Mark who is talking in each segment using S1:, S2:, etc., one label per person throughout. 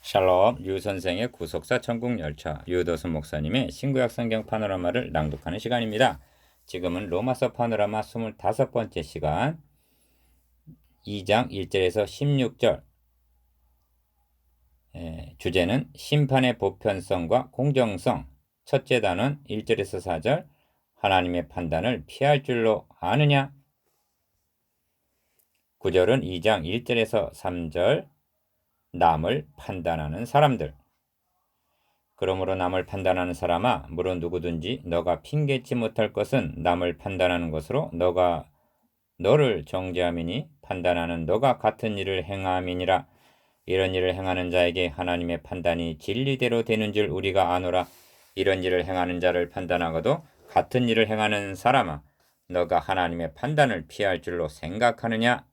S1: 샬롬, 유 선생의 구속사 천국열차, 유도순 목사님의 신구약 성경 파노라마를 낭독하는 시간입니다. 지금은 로마서 파노라마 25번째 시간, 2장 1절에서 16절. 주제는 심판의 보편성과 공정성. 첫째 단은 1절에서 4절, 하나님의 판단을 피할 줄로 아느냐. 9절은 2장 1절에서 3절, 남을 판단하는 사람들. 그러므로 남을 판단하는 사람아, 물론 누구든지 너가 핑계치 못할 것은 남을 판단하는 것으로 너가 너를 정죄함이니 판단하는 너가 같은 일을 행함이니라. 이런 일을 행하는 자에게 하나님의 판단이 진리대로 되는 줄 우리가 아노라. 이런 일을 행하는 자를 판단하고도 같은 일을 행하는 사람아, 너가 하나님의 판단을 피할 줄로 생각하느냐.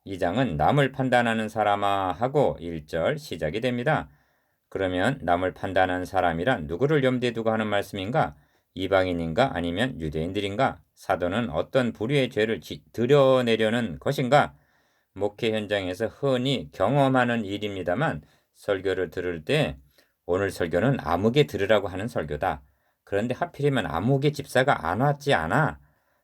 S1: 이 장은 남을 판단하는 사람아 하고 1절 시작이 됩니다. 그러면 남을 판단하는 사람이란 누구를 염두에 두고 하는 말씀인가? 이방인인가 아니면 유대인들인가? 사도는 어떤 불의의 죄를 드러내려는 것인가? 목회 현장에서 흔히 경험하는 일입니다만 설교를 들을 때 오늘 설교는 아무개 들으라고 하는 설교다. 그런데 하필이면 아무개 집사가 안 왔지 않아?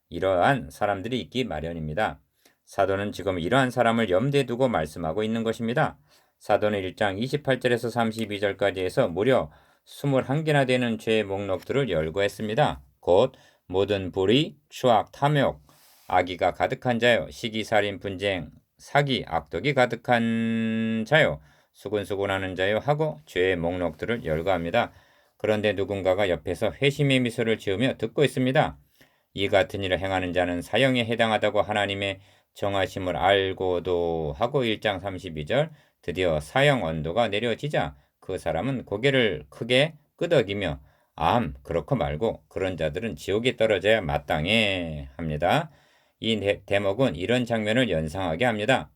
S1: 이러한 사람들이 있기 마련입니다. 사도는 지금 이러한 사람을 염두에 두고 말씀하고 있는 것입니다. 사도는 1장 28절에서 32절까지 해서 무려 21개나 되는 죄의 목록들을 열거했습니다. 곧 모든 불의, 추악, 탐욕, 악의가 가득한 자요, 시기, 살인, 분쟁, 사기, 악독이 가득한 자요, 수군수군하는 자요 하고 죄의 목록들을 열거합니다. 그런데 누군가가 옆에서 회심의 미소를 지으며 듣고 있습니다. 이 같은 일을 행하는 자는 사형에 해당하다고 하나님의 정하심을 알고도 하고 1장 32절 드디어 사형 언도가 내려지자 그 사람은 고개를 크게 끄덕이며 그렇고 말고 그런 자들은 지옥에 떨어져야 마땅해 합니다. 이 대목은 이런 장면을 연상하게 합니다.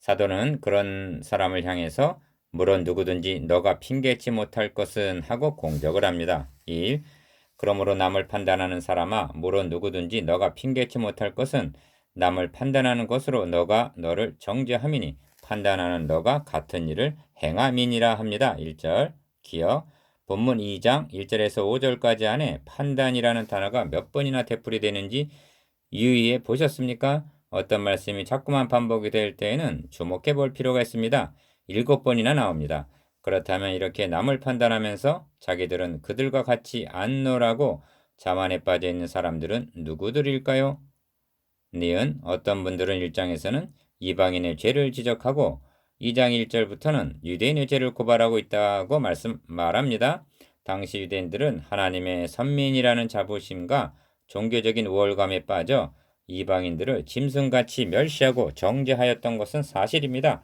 S1: 사도는 그런 사람을 향해서 물론 누구든지 너가 핑계치 못할 것은 하고 공격을 합니다. 1. 그러므로 남을 판단하는 사람아, 물론 누구든지 너가 핑계치 못할 것은 남을 판단하는 것으로 너가 너를 정죄함이니 판단하는 너가 같은 일을 행함이니라 합니다. 1절 기억. 본문 2장 1절에서 5절까지 안에 판단이라는 단어가 몇 번이나 되풀이 되는지 유의해 보셨습니까? 어떤 말씀이 자꾸만 반복이 될 때에는 주목해 볼 필요가 있습니다. 7번이나 나옵니다. 그렇다면 이렇게 남을 판단하면서 자기들은 그들과 같이 않노라고 자만에 빠져 있는 사람들은 누구들일까요? 니은 어떤 분들은 1장에서는 이방인의 죄를 지적하고 2장 1절부터는 유대인의 죄를 고발하고 있다고 말합니다. 당시 유대인들은 하나님의 선민이라는 자부심과 종교적인 우월감에 빠져 이방인들을 짐승같이 멸시하고 정죄하였던 것은 사실입니다.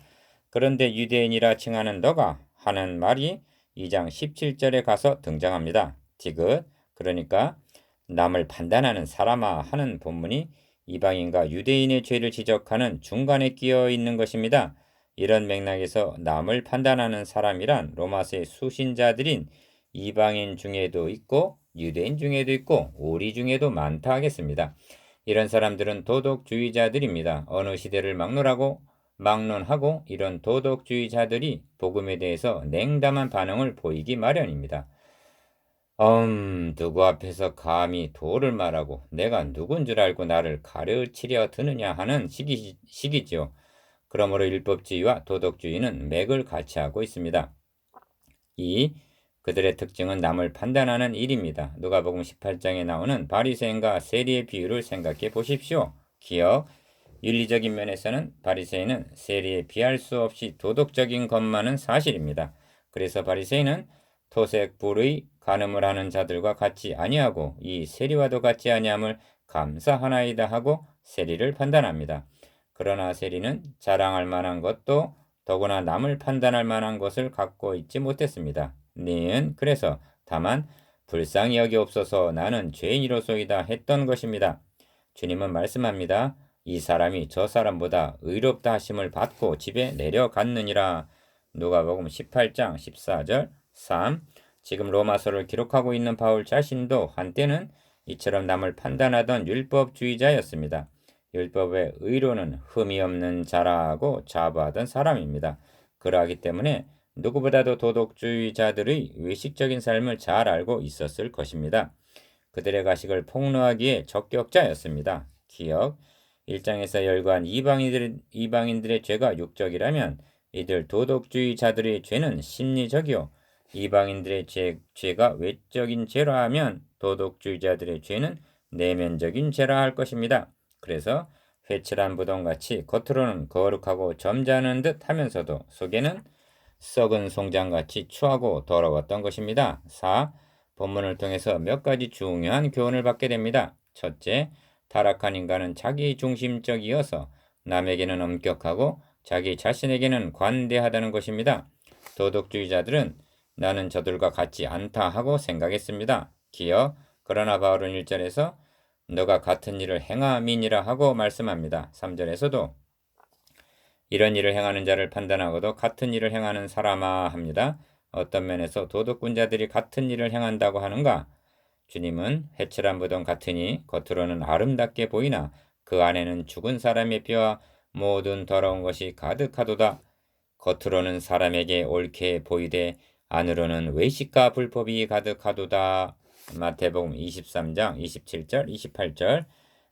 S1: 그런데 유대인이라 칭하는 너가 하는 말이 2장 17절에 가서 등장합니다. 디귿, 그러니까 남을 판단하는 사람아 하는 본문이 이방인과 유대인의 죄를 지적하는 중간에 끼어 있는 것입니다. 이런 맥락에서 남을 판단하는 사람이란 로마서의 수신자들인 이방인 중에도 있고 유대인 중에도 있고 오리 중에도 많다 하겠습니다. 이런 사람들은 도덕주의자들입니다. 어느 시대를 막론하고 이런 도덕주의자들이 복음에 대해서 냉담한 반응을 보이기 마련입니다. 누구 앞에서 감히 도를 말하고 내가 누군 줄 알고 나를 가르치려 드느냐 하는 시기죠. 그러므로 율법주의와 도덕주의는 맥을 같이 하고 있습니다. 그들의 특징은 남을 판단하는 일입니다. 누가복음 18장에 나오는 바리새인과 세리의 비유를 생각해 보십시오. 기억, 윤리적인 면에서는 바리새인은 세리에 비할 수 없이 도덕적인 것만은 사실입니다. 그래서 바리새인은 토색 불의 간음을 하는 자들과 같이 아니하고 이 세리와도 같이 아니함을 감사하나이다 하고 세리를 판단합니다. 그러나 세리는 자랑할 만한 것도 더구나 남을 판단할 만한 것을 갖고 있지 못했습니다. 니은 그래서 다만 불쌍히 여기옵소서 나는 죄인이로소이다 했던 것입니다. 주님은 말씀합니다. 이 사람이 저 사람보다 의롭다 하심을 받고 집에 내려갔느니라. 누가복음 18장 14절 3. 지금 로마서를 기록하고 있는 바울 자신도 한때는 이처럼 남을 판단하던 율법주의자였습니다. 율법의 의로는 흠이 없는 자라고 자부하던 사람입니다. 그러하기 때문에 누구보다도 도덕주의자들의 외식적인 삶을 잘 알고 있었을 것입니다. 그들의 가식을 폭로하기에 적격자였습니다. 기억 1장에서 열거한 이방인들의 죄가 육적이라면 이들 도덕주의자들의 죄는 심리적이요 이방인들의 죄가 외적인 죄라 하면 도덕주의자들의 죄는 내면적인 죄라 할 것입니다. 그래서 회칠한 부동같이 겉으로는 거룩하고 점잖은 듯 하면서도 속에는 썩은 송장같이 추하고 더러웠던 것입니다. 4. 본문을 통해서 몇 가지 중요한 교훈을 받게 됩니다. 첫째, 타락한 인간은 자기 중심적이어서 남에게는 엄격하고 자기 자신에게는 관대하다는 것입니다. 도덕주의자들은 나는 저들과 같지 않다 하고 생각했습니다. 기어 그러나 바울은 1절에서 너가 같은 일을 행함이니라 하고 말씀합니다. 3절에서도 이런 일을 행하는 자를 판단하고도 같은 일을 행하는 사람아 합니다. 어떤 면에서 도덕군자들이 같은 일을 행한다고 하는가? 주님은 회칠한 무덤 같으니 겉으로는 아름답게 보이나 그 안에는 죽은 사람의 뼈와 모든 더러운 것이 가득하도다. 겉으로는 사람에게 옳게 보이되 안으로는 외식과 불법이 가득하도다. 마태복음 23장 27절 28절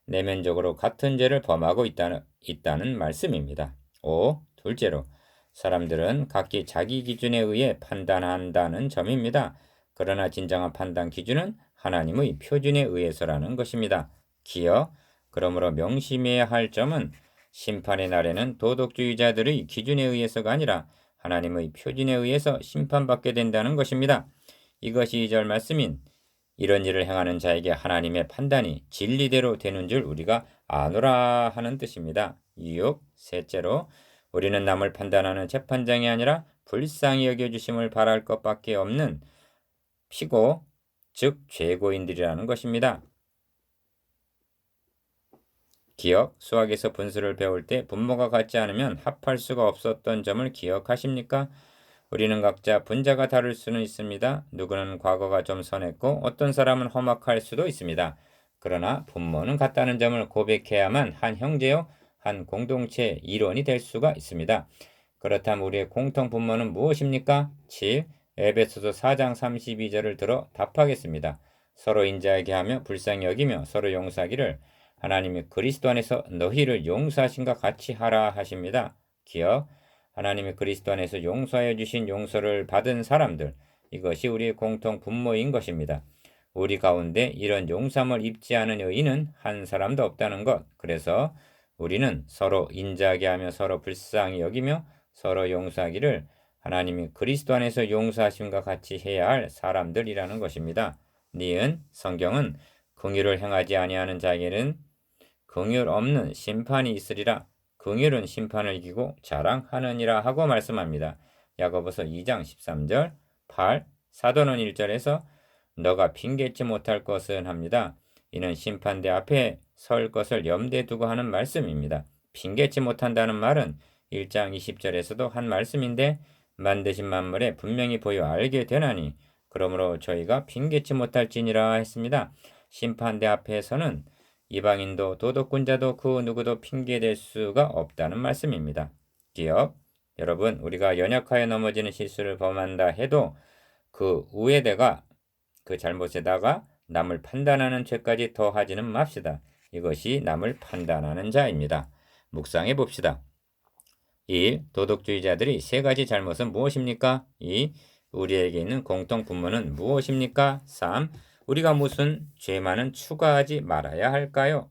S1: 내면적으로 같은 죄를 범하고 있다는 말씀입니다. 5. 둘째로 사람들은 각기 자기 기준에 의해 판단한다는 점입니다. 그러나 진정한 판단 기준은 하나님의 표준에 의해서라는 것입니다. 기어 그러므로 명심해야 할 점은 심판의 날에는 도덕주의자들의 기준에 의해서가 아니라 하나님의 표준에 의해서 심판받게 된다는 것입니다. 이것이 2절 말씀인 이런 일을 행하는 자에게 하나님의 판단이 진리대로 되는 줄 우리가 아노라 하는 뜻입니다. 6. 셋째로 우리는 남을 판단하는 재판장이 아니라 불쌍히 여겨주심을 바랄 것밖에 없는 피고 즉 죄고인들이라는 것입니다. 기억, 수학에서 분수를 배울 때 분모가 같지 않으면 합할 수가 없었던 점을 기억하십니까? 우리는 각자 분자가 다를 수는 있습니다. 누구는 과거가 좀 선했고 어떤 사람은 험악할 수도 있습니다. 그러나 분모는 같다는 점을 고백해야만 한 형제요, 한 공동체 일원이 될 수가 있습니다. 그렇다면 우리의 공통 분모는 무엇입니까? 7. 에베소서 4장 32절을 들어 답하겠습니다. 서로 인자하게 하며 불쌍히 여기며 서로 용서하기를 하나님이 그리스도 안에서 너희를 용서하신과 같이 하라 하십니다. 기억 하나님이 그리스도 안에서 용서하여 주신 용서를 받은 사람들 이것이 우리의 공통 분모인 것입니다. 우리 가운데 이런 용서함을 입지 않은 여인은 한 사람도 없다는 것. 그래서 우리는 서로 인자하게 하며 서로 불쌍히 여기며 서로 용서하기를 하나님이 그리스도 안에서 용서하심과 같이 해야 할 사람들이라는 것입니다. 니은 성경은 긍휼을 행하지 아니하는 자에게는 긍휼 없는 심판이 있으리라. 긍휼은 심판을 이기고 자랑하느니라 하고 말씀합니다. 야고보서 2장 13절 8 사도는 1절에서 너가 핑계치 못할 것은 합니다. 이는 심판대 앞에 설 것을 염두에 두고 하는 말씀입니다. 핑계치 못한다는 말은 1장 20절에서도 한 말씀인데 만드신 만물에 분명히 보여 알게 되나니 그러므로 저희가 핑계치 못할지니라 했습니다. 심판대 앞에서는 이방인도 도덕군자도 그 누구도 핑계댈 수가 없다는 말씀입니다. 기억 여러분 우리가 연약하여 넘어지는 실수를 범한다 해도 그 우에다가 그 잘못에다가 남을 판단하는 죄까지 더하지는 맙시다. 이것이 남을 판단하는 자입니다. 묵상해 봅시다. 1. 도덕주의자들이 세 가지 잘못은 무엇입니까? 2. 우리에게 있는 공통 분모는 무엇입니까? 3. 우리가 무슨 죄만은 추가하지 말아야 할까요?